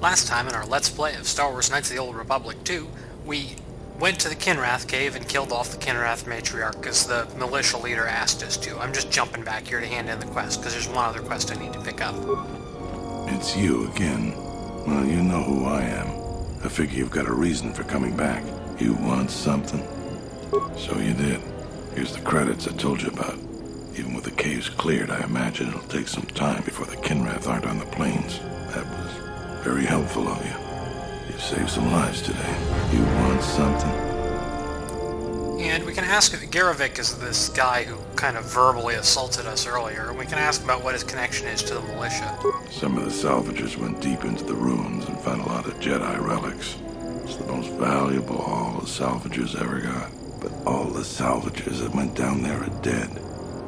Last time in our Let's Play of Star Wars Knights of the Old Republic 2, we went to the Kinrath cave and killed off the Kinrath matriarch as the militia leader asked us to. I'm just jumping back here to hand in the quest, because there's one other quest I need to pick up. It's you again. Well, you know who I am. I figure you've got a reason for coming back. You want something? So you did. Here's the credits I told you about. Even with the caves cleared, I imagine it'll take some time before the Kinrath aren't on the plains. That was very helpful of you. You saved some lives today. You want something? And we can ask, Garavik is this guy who kind of verbally assaulted us earlier. We can ask about what his connection is to the militia. Some of the salvagers went deep into the ruins and found a lot of Jedi relics. It's the most valuable haul the salvagers ever got. But all the salvagers that went down there are dead.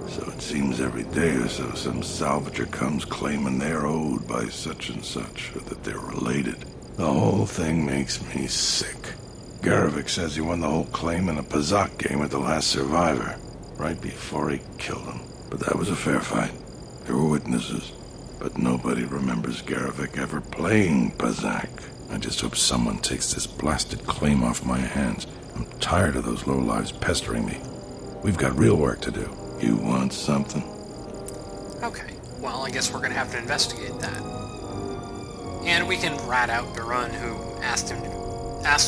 So it seems every day or so some salvager comes claiming they're owed by such and such, or that they're related. The whole thing makes me sick. Garavik says he won the whole claim in a Pazak game with the last survivor, right before he killed him. But that was a fair fight. There were witnesses. But nobody remembers Garavik ever playing Pazak. I just hope someone takes this blasted claim off my hands. I'm tired of those lowlives pestering me. We've got real work to do. You want something? Okay, well, I guess we're gonna have to investigate that. And we can rat out Barun, who asked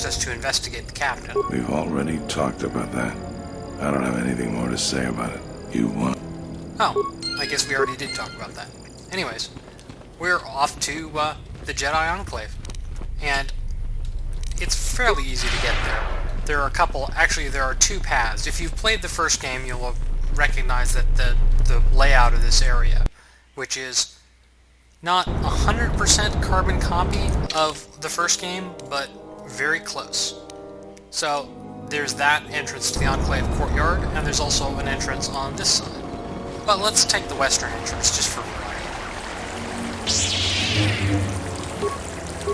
us to investigate the captain. We've already talked about that. I don't have anything more to say about it. You want... Oh, I guess we already did talk about that. Anyways, we're off to the Jedi Enclave. And it's fairly easy to get there. There are there are two paths. If you've played the first game, you'll recognize that the layout of this area, which is not 100% carbon copy of the first game, but very close. So there's that entrance to the Enclave courtyard, and there's also an entrance on this side. But let's take the western entrance just for variety.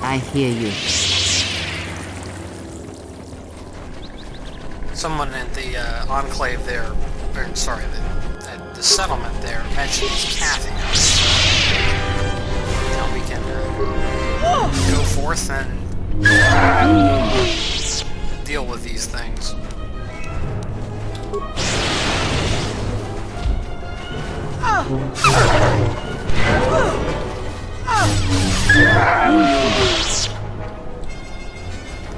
I hear you. Someone in the Enclave there, or sorry, the settlement there mentioned these cathars. Now we can go forth and deal with these things.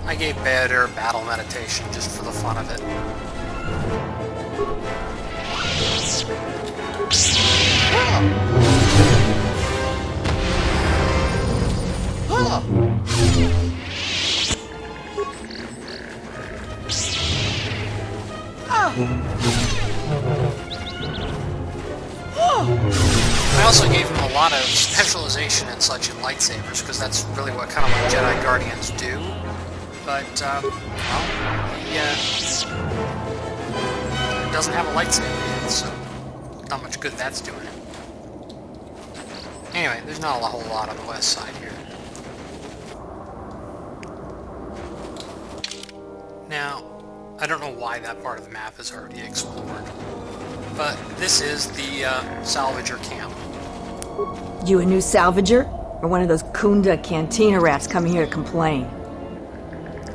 I gave better battle meditation just for the fun of it. I also gave him a lot of specialization and such in lightsabers, because that's really what kind of what Jedi Guardians do. But, well, he doesn't have a lightsaber yet, so not much good that's doing him. Anyway, there's not a whole lot on the west side here. Now, I don't know why that part of the map is already explored, but this is the salvager camp. You a new salvager? Or one of those Kunda cantina rats coming here to complain?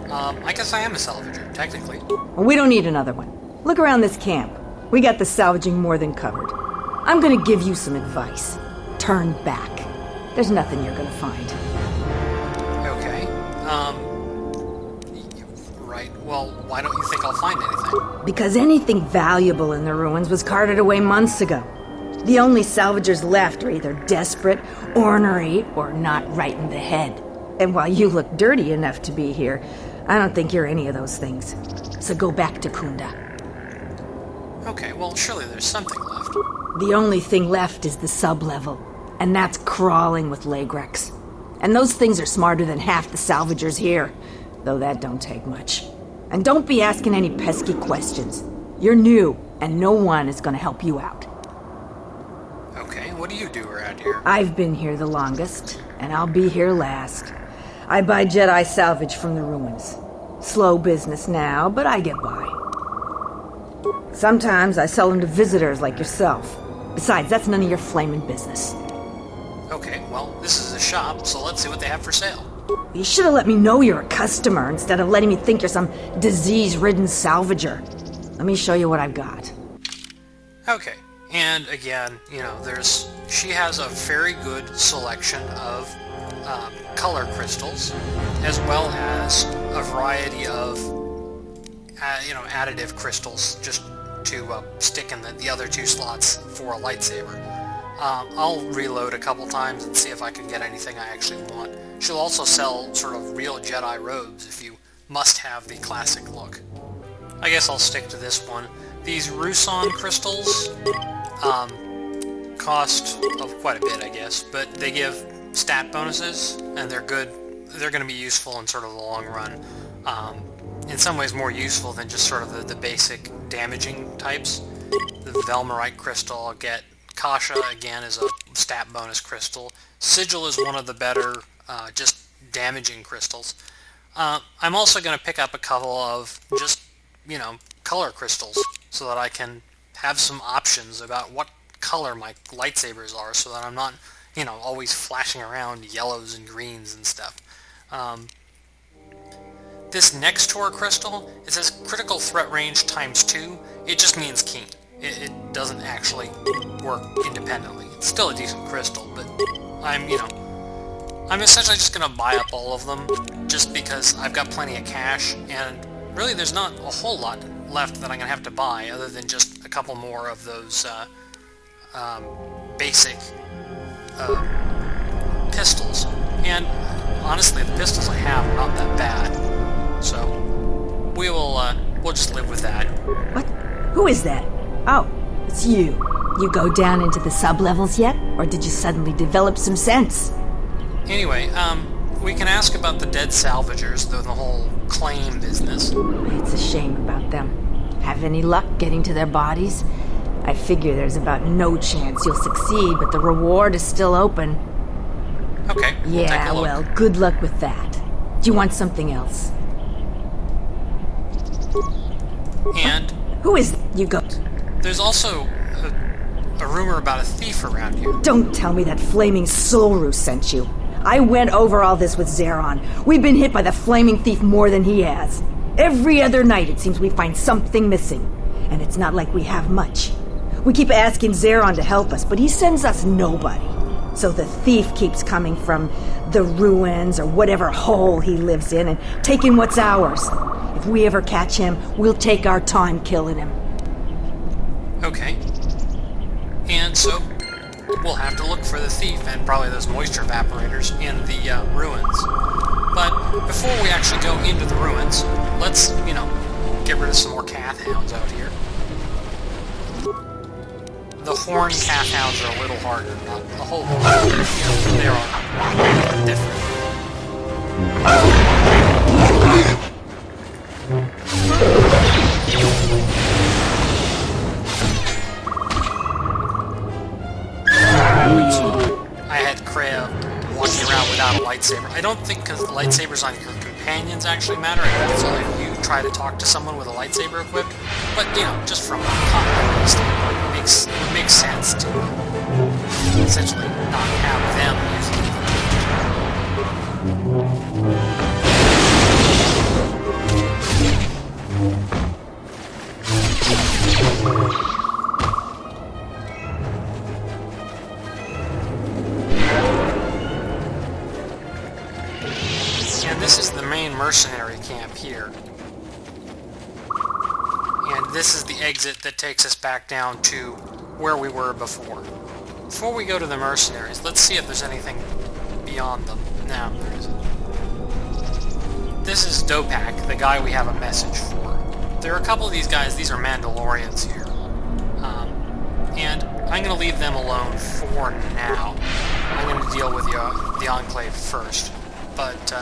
I guess I am a salvager, technically. Well, we don't need another one. Look around this camp. We got the salvaging more than covered. I'm gonna give you some advice. Turn back. There's nothing you're gonna find. Okay. Right. Well, why don't you think I'll find anything? Because anything valuable in the ruins was carted away months ago. The only salvagers left are either desperate, ornery, or not right in the head. And while you look dirty enough to be here, I don't think you're any of those things. So go back to Kunda. Okay, well, surely there's something left. The only thing left is the sub-level, and that's crawling with Lagrex. And those things are smarter than half the salvagers here, though that don't take much. And don't be asking any pesky questions. You're new, and no one is gonna help you out. Okay, what do you do around here? I've been here the longest, and I'll be here last. I buy Jedi salvage from the ruins. Slow business now, but I get by. Sometimes I sell them to visitors like yourself. Besides, that's none of your flaming business. Okay, well, this is a shop, so let's see what they have for sale. You should have let me know you're a customer instead of letting me think you're some disease-ridden salvager. Let me show you what I've got. Okay, and again, you know, she has a very good selection of color crystals, as well as a variety of, additive crystals, just to stick in the other 2 slots for a lightsaber. I'll reload a couple times and see if I can get anything I actually want. She'll also sell sort of real Jedi robes if you must have the classic look. I guess I'll stick to this one. These Rusan crystals cost quite a bit, I guess, but they give stat bonuses, and they're good. They're going to be useful in sort of the long run. In some ways more useful than just sort of the basic damaging types. The Velmarite crystal I'll get. Kasha, again, is a stat bonus crystal. Sigil is one of the better just damaging crystals. I'm also going to pick up a couple of just, color crystals so that I can have some options about what color my lightsabers are so that I'm not, always flashing around yellows and greens and stuff. This next Tor crystal, it says critical threat range ×2. It just means keen. It doesn't actually work independently. It's still a decent crystal, but I'm essentially just going to buy up all of them just because I've got plenty of cash, and really there's not a whole lot left that I'm going to have to buy other than just a couple more of those basic pistols. And honestly, the pistols I have are not that bad, so we'll just live with that. What? Who is that? Oh, it's you. You go down into the sub-levels yet? Or did you suddenly develop some sense? Anyway, we can ask about the dead salvagers, the whole claim business. It's a shame about them. Have any luck getting to their bodies? I figure there's about no chance you'll succeed, but the reward is still open. Okay, we'll take a look. Well, good luck with that. Do you want something else? And who is it? You go. There's also a rumor about a thief around here. Don't tell me that flaming Solru sent you. I went over all this with Zeron. We've been hit by the flaming thief more than he has. Every other night it seems we find something missing. And it's not like we have much. We keep asking Zeron to help us, but he sends us nobody. So the thief keeps coming from the ruins or whatever hole he lives in and taking what's ours. If we ever catch him, we'll take our time killing him. Okay. And so, we'll have to look for the thief and probably those moisture evaporators in the ruins. But before we actually go into the ruins, let's, get rid of some more Cath Hounds out here. The horn Cath Hounds are a little harder, not a whole lot. They are different. I had Kreia walking around without a lightsaber. I don't think because the lightsabers on your companions actually matter. I think it's only if you try to talk to someone with a lightsaber equipped. But, just from a continuity standpoint, it makes sense to essentially not have them using it. And this is the main mercenary camp here. And this is the exit that takes us back down to where we were before. Before we go to the mercenaries, let's see if there's anything beyond them. No, there isn't. This is Dopak, the guy we have a message for. There are a couple of these guys, these are Mandalorians here. And I'm going to leave them alone for now. I'm going to deal with the Enclave first. But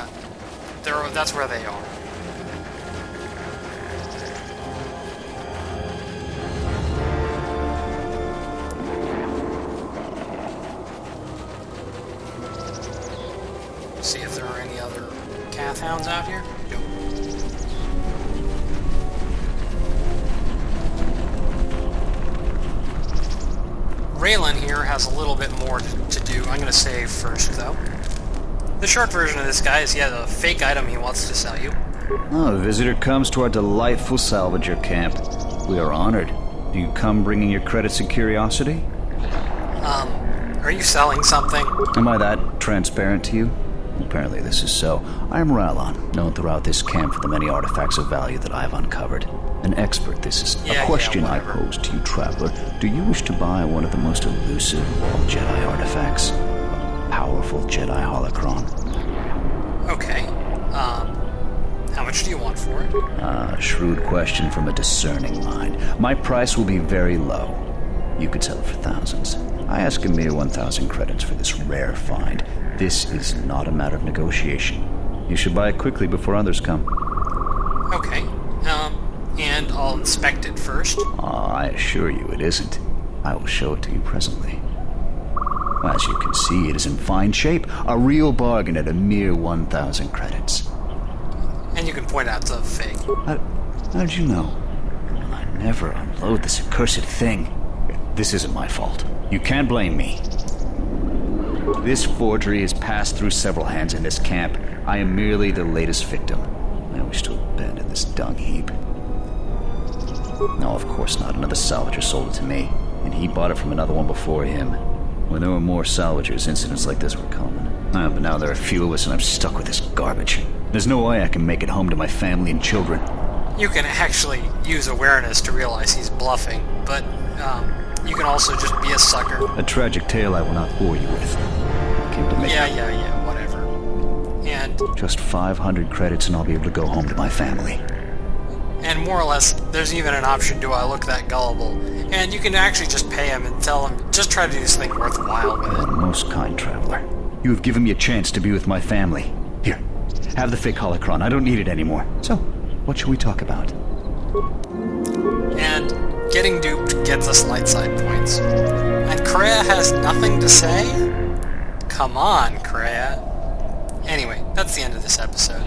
that's where they are. See if there are any other Cath Hounds out here. Nope. Raylan here has a little bit more to do. I'm going to save first, though. The short version of this guy is he has a fake item he wants to sell you. Oh, a visitor comes to our delightful salvager camp. We are honored. Do you come bringing your credits and curiosity? Are you selling something? Am I that transparent to you? Apparently this is so. I am Rallon, known throughout this camp for the many artifacts of value that I have uncovered. An expert, this is a question I pose to you, traveler. Do you wish to buy one of the most elusive of all Jedi artifacts? A powerful Jedi holocron. Okay. How much do you want for it? A shrewd question from a discerning mind. My price will be very low. You could sell it for thousands. I ask a mere 1,000 credits for this rare find. This is not a matter of negotiation. You should buy it quickly before others come. Okay. And I'll inspect it first. I assure you it isn't. I will show it to you presently. As you can see, it is in fine shape. A real bargain at a mere 1,000 credits. And you can point out the fake. How did you know? I never unload this accursed thing. This isn't my fault. You can't blame me. This forgery has passed through several hands in this camp. I am merely the latest victim. I wish to abandon this dung heap. No, of course not. Another salvager sold it to me, and he bought it from another one before him. When there were more salvagers, incidents like this were common. But now there are few of us, and I'm stuck with this garbage. There's no way I can make it home to my family and children. You can actually use awareness to realize he's bluffing, but, you can also just be a sucker. A tragic tale I will not bore you with. I came to make Yeah, whatever. And just 500 credits and I'll be able to go home to my family. And more or less, there's even an option, do I look that gullible? And you can actually just pay him and tell him, just try to do this thing worthwhile with it. Most kind traveler. You have given me a chance to be with my family. Here, have the fake holocron. I don't need it anymore. So, what should we talk about? And getting duped gets us light side points. And Kreia has nothing to say? Come on, Kreia. Anyway, that's the end of this episode.